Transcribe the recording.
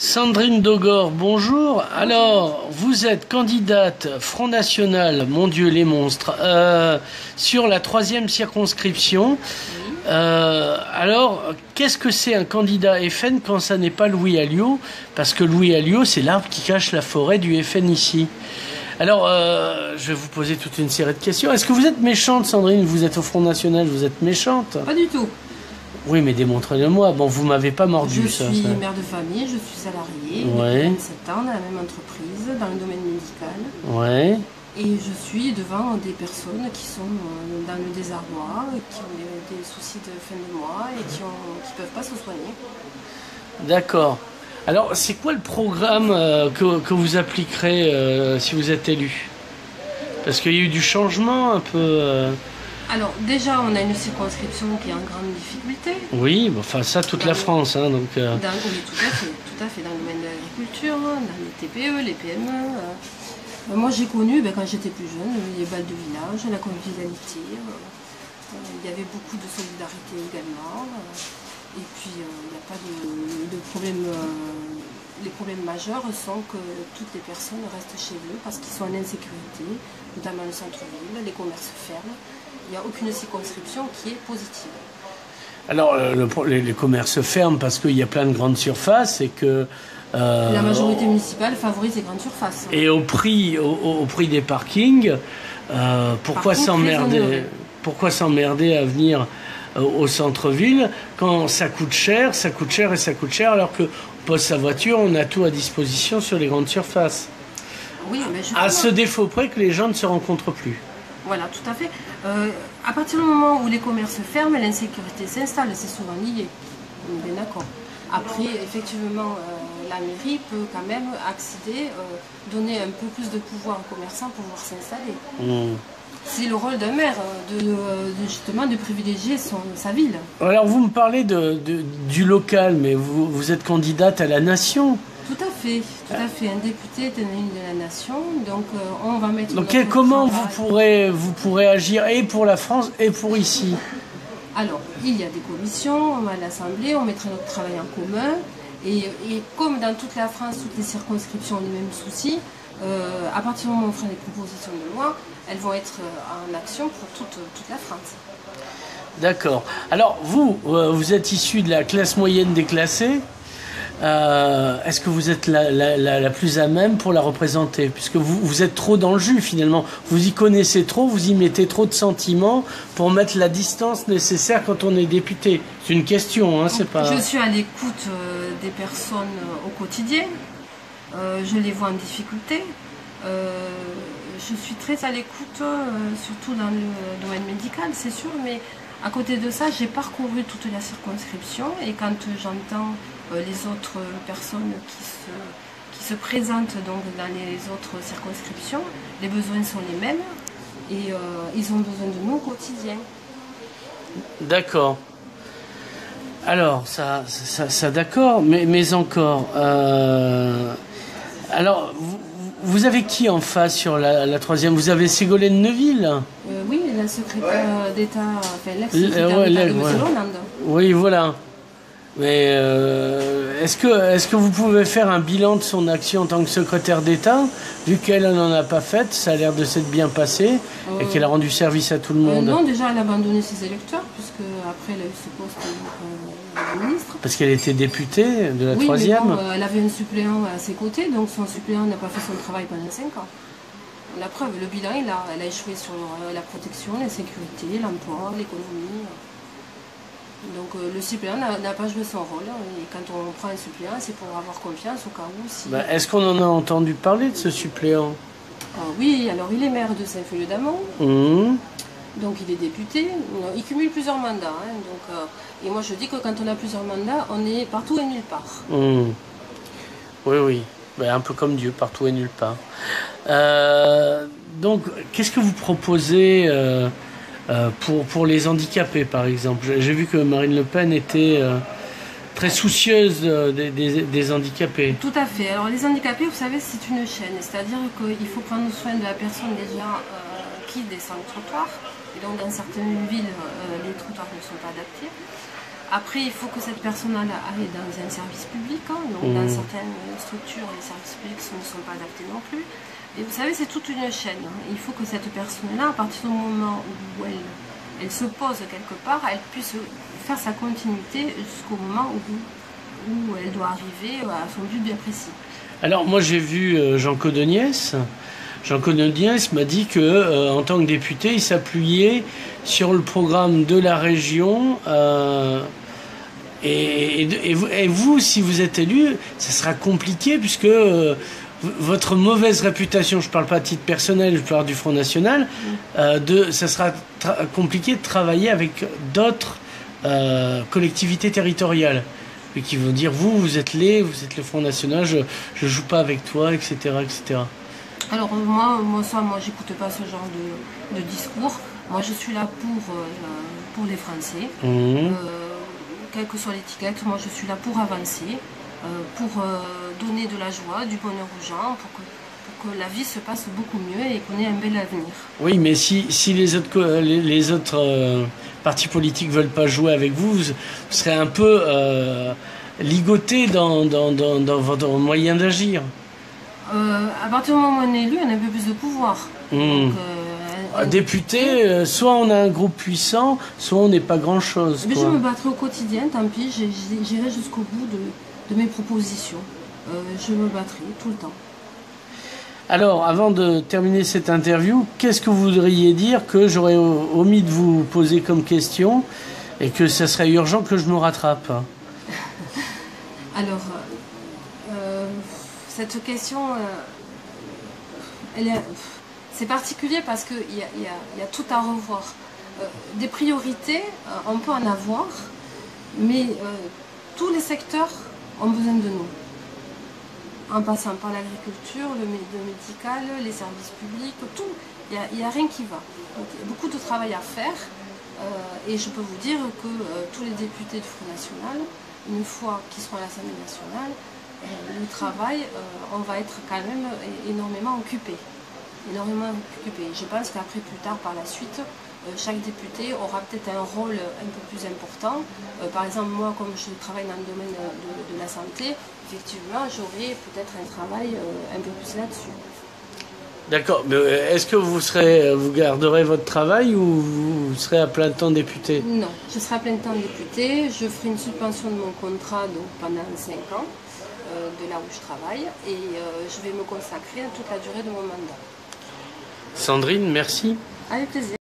Sandrine Dogor, bonjour. Alors, vous êtes candidate Front National, mon Dieu, les monstres, sur la 3e circonscription. Alors, qu'est-ce que c'est un candidat FN quand ça n'est pas Louis Alliot? Parce que Louis Alliot, c'est l'arbre qui cache la forêt du FN ici. Alors, je vais vous poser toute une série de questions. Est-ce que vous êtes méchante, Sandrine? Vous êtes au Front National, vous êtes méchante? Pas du tout. Oui, mais démontrez-le-moi. Bon, vous m'avez pas mordu, ça. Je suis mère de famille, je suis salariée, ouais. Depuis 27 ans dans la même entreprise, dans le domaine médical. Ouais. Et je suis devant des personnes qui sont dans le désarroi, qui ont des soucis de fin de mois et qui ne peuvent pas se soigner. D'accord. Alors, c'est quoi le programme que vous appliquerez si vous êtes élu? Parce qu'il y a eu du changement un peu... Alors, déjà, on a une circonscription qui est en grande difficulté. Oui, enfin ça, toute la France. Hein, donc, oui, tout à fait, dans le domaine de l'agriculture, dans les TPE, les PME. Moi, j'ai connu, quand j'étais plus jeune, les balles de village, la convivialité. Il y avait beaucoup de solidarité également. Et puis, il n'y a pas de problème. Les problèmes majeurs sont que toutes les personnes restent chez eux parce qu'ils sont en insécurité, notamment le centre-ville, les commerces ferment. Il n'y a aucune circonscription qui est positive. Alors, les commerces ferment parce qu'il y a plein de grandes surfaces et que... la majorité municipale favorise les grandes surfaces. Et au prix des parkings, pourquoi s'emmerder à venir au centre-ville quand ça coûte cher, alors que on pose sa voiture, on a tout à disposition sur les grandes surfaces. Oui, mais à ce défaut près que les gens ne se rencontrent plus. Voilà, tout à fait. À partir du moment où les commerces ferment, l'insécurité s'installe, c'est souvent lié. On est bien d'accord. Après, effectivement, la mairie peut quand même accéder, donner un peu plus de pouvoir aux commerçants pour pouvoir s'installer. C'est le rôle d'un maire, justement, de privilégier sa ville. Alors, vous me parlez du local, mais vous êtes candidate à la nation. Tout à fait. Un député est un élu de la nation, donc on va mettre... Donc comment vous pourrez agir et pour la France et pour ici? Alors, il y a des commissions, on va à l'Assemblée, on mettra notre travail en commun, et comme dans toute la France, toutes les circonscriptions ont les mêmes soucis, à partir du moment où on fera des propositions de loi, elles vont être en action pour toute la France. D'accord. Alors, vous êtes issu de la classe moyenne déclassée. Est-ce que vous êtes la plus à même pour la représenter? Puisque vous êtes trop dans le jus finalement. Vous y connaissez trop, vous y mettez trop de sentiments pour mettre la distance nécessaire quand on est député. C'est une question, hein, c'est pas... Je suis à l'écoute des personnes au quotidien. Je les vois en difficulté. Je suis très à l'écoute, surtout dans le domaine médical, c'est sûr, mais à côté de ça, j'ai parcouru toute la circonscription et quand j'entends les autres personnes qui se présentent donc dans les autres circonscriptions, les besoins sont les mêmes et ils ont besoin de nous au quotidien. D'accord. Alors, ça d'accord, mais encore... Alors, vous avez qui en face sur la 3e? Vous avez Ségolène Neuville? Oui, la secrétaire d'État, enfin l'ex-secrétaire d'État de M. Hollande. Oui, voilà. Mais est-ce que vous pouvez faire un bilan de son action en tant que secrétaire d'État, vu qu'elle n'en a pas fait, ça a l'air de s'être bien passé, et qu'elle a rendu service à tout le monde? Non, déjà elle a abandonné ses électeurs, puisque après elle a eu ce poste de ministre. Parce qu'elle était députée de la 3e. Mais bon, elle avait un suppléant à ses côtés, donc son suppléant n'a pas fait son travail pendant 5 ans. La preuve, le bilan est là. Elle a échoué sur la protection, la sécurité, l'emploi, l'économie. Donc le suppléant n'a pas joué son rôle. Et quand on prend un suppléant, c'est pour avoir confiance au cas où. Si... Est-ce qu'on en a entendu parler de ce suppléant? Oui, alors il est maire de Saint-Feuillet-d'Amont. Donc il est député. Il cumule plusieurs mandats. Et moi je dis que quand on a plusieurs mandats, on est partout et nulle part. Oui. Un peu comme Dieu, partout et nulle part. Donc, qu'est-ce que vous proposez pour les handicapés, par exemple? J'ai vu que Marine Le Pen était très soucieuse des handicapés. Tout à fait. Alors, les handicapés, vous savez, c'est une chaîne. C'est-à-dire qu'il faut prendre soin de la personne déjà qui descend le trottoir. Et donc, dans certaines villes, les trottoirs ne sont pas adaptés. Après, il faut que cette personne-là aille dans un service public. Hein. Donc, dans certaines structures, les services publics ne sont pas adaptés non plus. Et vous savez, c'est toute une chaîne. Hein. Il faut que cette personne-là, à partir du moment où elle se pose quelque part, elle puisse faire sa continuité jusqu'au moment où elle doit arriver à son but bien précis. Alors, moi, j'ai vu Jean Codoniès. Jean Codoniès m'a dit que, en tant que député, il s'appuyait sur le programme de la région. Et vous, si vous êtes élu, ça sera compliqué puisque votre mauvaise réputation, je ne parle pas à titre personnel, je parle du Front National, ça sera compliqué de travailler avec d'autres collectivités territoriales. Et qui vont dire, vous êtes le Front National, je ne joue pas avec toi, etc. etc. Alors moi j'écoute pas ce genre de discours. Moi je suis là pour les Français. Quelle que soit l'étiquette, moi je suis là pour avancer, pour donner de la joie, du bonheur aux gens, pour que la vie se passe beaucoup mieux et qu'on ait un bel avenir. Oui, mais si les autres partis politiques veulent pas jouer avec vous, vous serez un peu ligoté dans votre moyen d'agir. À partir du moment où on est élu, on a un peu plus de pouvoir. Donc, député, soit on a un groupe puissant, soit on n'est pas grand-chose. Je me battrai au quotidien, tant pis, j'irai jusqu'au bout de mes propositions. Je me battrai tout le temps. Alors, avant de terminer cette interview, qu'est-ce que vous voudriez dire que j'aurais omis de vous poser comme question et que ça serait urgent que je me rattrape? Alors, cette question, c'est particulier parce qu'il y a tout à revoir. Des priorités, on peut en avoir, mais tous les secteurs ont besoin de nous. En passant par l'agriculture, le médical, les services publics, tout, il n'y a rien qui va. Donc, il y a beaucoup de travail à faire et je peux vous dire que tous les députés du Front National, une fois qu'ils seront à l'Assemblée nationale, le travail, on va être quand même énormément occupé. Je pense qu'après, plus tard, par la suite, chaque député aura peut-être un rôle un peu plus important. Par exemple, moi, comme je travaille dans le domaine de la santé, effectivement, j'aurai peut-être un travail un peu plus là-dessus. D'accord, mais est-ce que vous garderez votre travail ou vous serez à plein temps député? Non, je serai à plein temps député. Je ferai une suspension de mon contrat donc, pendant 5 ans, de là où je travaille, et je vais me consacrer à toute la durée de mon mandat. Sandrine, merci. Avec plaisir.